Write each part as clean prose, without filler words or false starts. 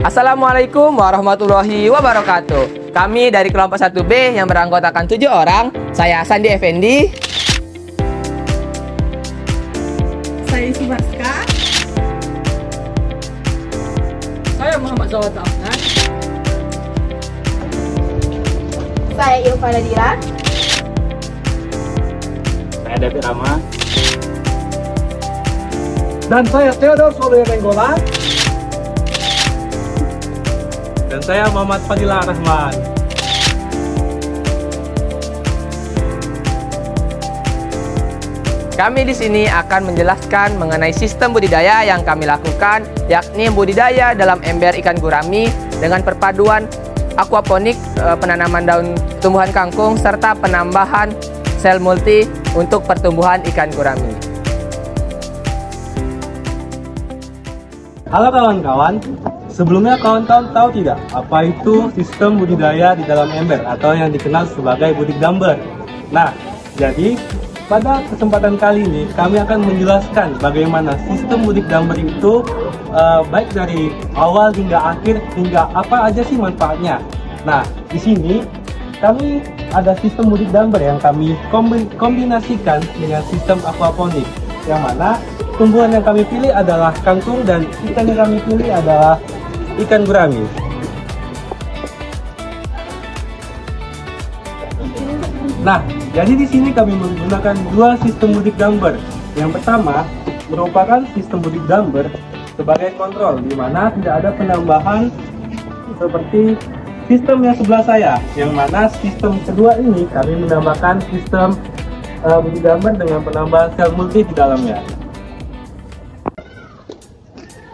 Assalamualaikum warahmatullahi wabarakatuh. Kami dari kelompok 1B yang beranggotakan 7 orang. Saya Sandi Effendi. Saya Subaska. Saya Muhammad Zawad Ahmad. Saya Ilva Nadira. Saya David Rama. Dan saya Theodor Surya Renggolan. Dan saya Muhammad Fadila Rahman. Kami di sini akan menjelaskan mengenai sistem budidaya yang kami lakukan, yakni budidaya dalam ember ikan gurami dengan perpaduan aquaponik, penanaman daun tumbuhan kangkung, serta penambahan sel multi untuk pertumbuhan ikan gurami. Halo kawan-kawan, sebelumnya kawan-kawan tahu tidak apa itu sistem budidaya di dalam ember atau yang dikenal sebagai budik damber? Nah, jadi pada kesempatan kali ini kami akan menjelaskan bagaimana sistem budik damber itu baik dari awal hingga akhir, hingga apa aja sih manfaatnya. Nah, di sini kami ada sistem budik damber yang kami kombinasikan dengan sistem aquaponik, yang mana tumbuhan yang kami pilih adalah kangkung dan ikan yang kami pilih adalah ikan gurami. Nah, jadi di sini kami menggunakan dua sistem budik damber. Yang pertama merupakan sistem budik damber sebagai kontrol, di mana tidak ada penambahan seperti sistem yang sebelah saya. Yang mana sistem kedua ini kami menambahkan sistem budik damber dengan penambahan sel multi di dalamnya.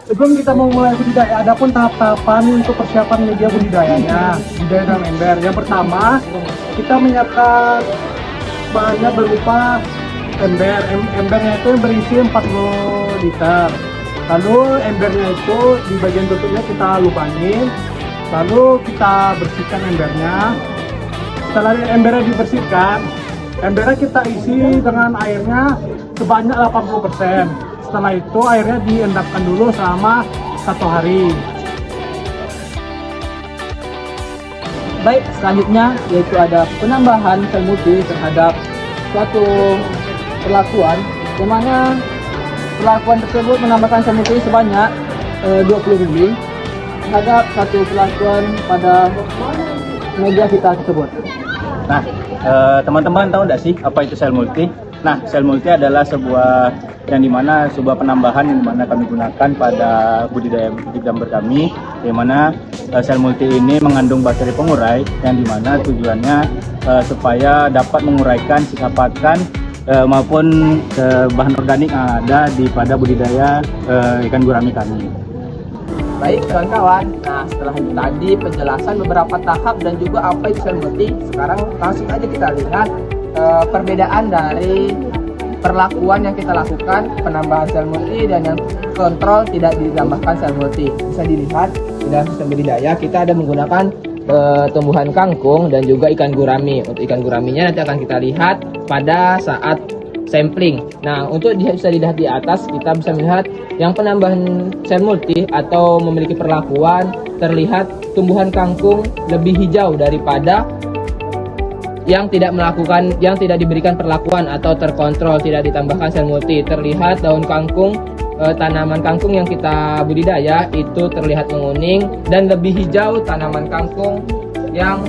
Sebelum kita mau mulai budidaya, ada pun tahap-tahapan untuk persiapan media budidayanya. Budidaya dalam ember. Yang pertama, kita menyiapkan bahannya berupa ember. Embernya itu berisi 40 liter. Lalu embernya itu di bagian tutupnya kita lubangin. Lalu kita bersihkan embernya. Setelah embernya dibersihkan, embernya kita isi dengan airnya sebanyak 80%. Setelah itu airnya diendapkan dulu selama 1 hari. Baik, selanjutnya yaitu ada penambahan sel multi terhadap suatu perlakuan, di mana perlakuan tersebut menambahkan sel multi sebanyak 20 mili terhadap satu perlakuan pada media kita tersebut. Nah, teman-teman tahu nggak sih apa itu sel multi? Nah, sel multi adalah sebuah penambahan yang dimana kami gunakan pada budidaya budik damber kami, di mana sel multi ini mengandung bakteri pengurai yang dimana tujuannya supaya dapat menguraikan sisa pakan maupun bahan organik yang ada di pada budidaya ikan gurami kami. Baik kawan-kawan, nah setelah itu tadi penjelasan beberapa tahap dan juga apa itu sel multi, sekarang langsung aja kita lihat perbedaan dari perlakuan yang kita lakukan, penambahan sel multi dan yang kontrol tidak ditambahkan sel multi. Bisa dilihat di dalam sistem budidaya kita ada menggunakan tumbuhan kangkung dan juga ikan gurami. Untuk ikan guraminya nanti akan kita lihat pada saat sampling. Nah, untuk bisa dilihat di atas kita bisa melihat yang penambahan sel multi atau memiliki perlakuan, terlihat tumbuhan kangkung lebih hijau daripada yang tidak diberikan perlakuan atau terkontrol, tidak ditambahkan sel multi. Terlihat daun kangkung, tanaman kangkung yang kita budidaya itu terlihat menguning, dan lebih hijau tanaman kangkung yang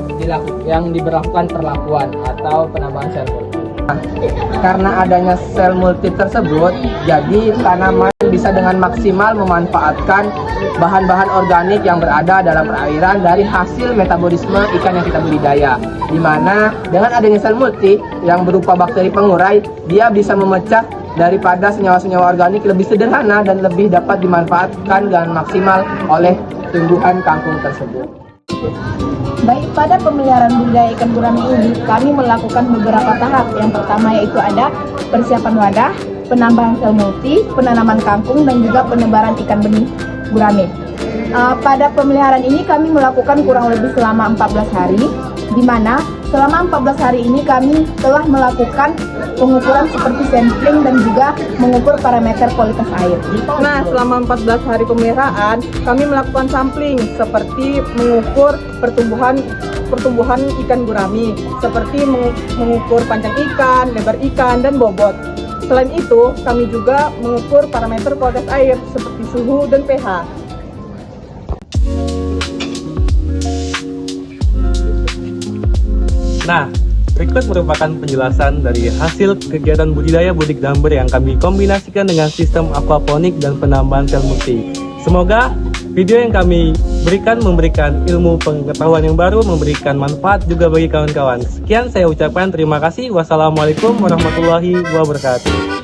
diberlakukan perlakuan atau penambahan sel multi. Karena adanya sel multi tersebut, jadi tanaman bisa dengan maksimal memanfaatkan bahan-bahan organik yang berada dalam perairan dari hasil metabolisme ikan yang kita budidaya. Di mana dengan adanya sel multi yang berupa bakteri pengurai, dia bisa memecah daripada senyawa-senyawa organik lebih sederhana dan lebih dapat dimanfaatkan dengan maksimal oleh tumbuhan kangkung tersebut. Baik, pada pemeliharaan budidaya ikan gurami ini kami melakukan beberapa tahap. Yang pertama yaitu ada persiapan wadah, penambahan sel multi, penanaman kangkung, dan juga penebaran ikan benih gurami. Pada pemeliharaan ini kami melakukan kurang lebih selama 14 hari, di mana selama 14 hari ini kami telah melakukan pengukuran seperti sampling dan juga mengukur parameter kualitas air. Nah, selama 14 hari pemeliharaan, kami melakukan sampling seperti mengukur pertumbuhan ikan gurami, seperti mengukur panjang ikan, lebar ikan, dan bobot. Selain itu, kami juga mengukur parameter kualitas air seperti suhu dan pH. Nah, berikut merupakan penjelasan dari hasil kegiatan budidaya budik dumber yang kami kombinasikan dengan sistem aquaponik dan penambahan sel multi. Semoga video yang kami berikan memberikan ilmu pengetahuan yang baru, memberikan manfaat juga bagi kawan-kawan. Sekian saya ucapkan terima kasih. Wassalamualaikum warahmatullahi wabarakatuh.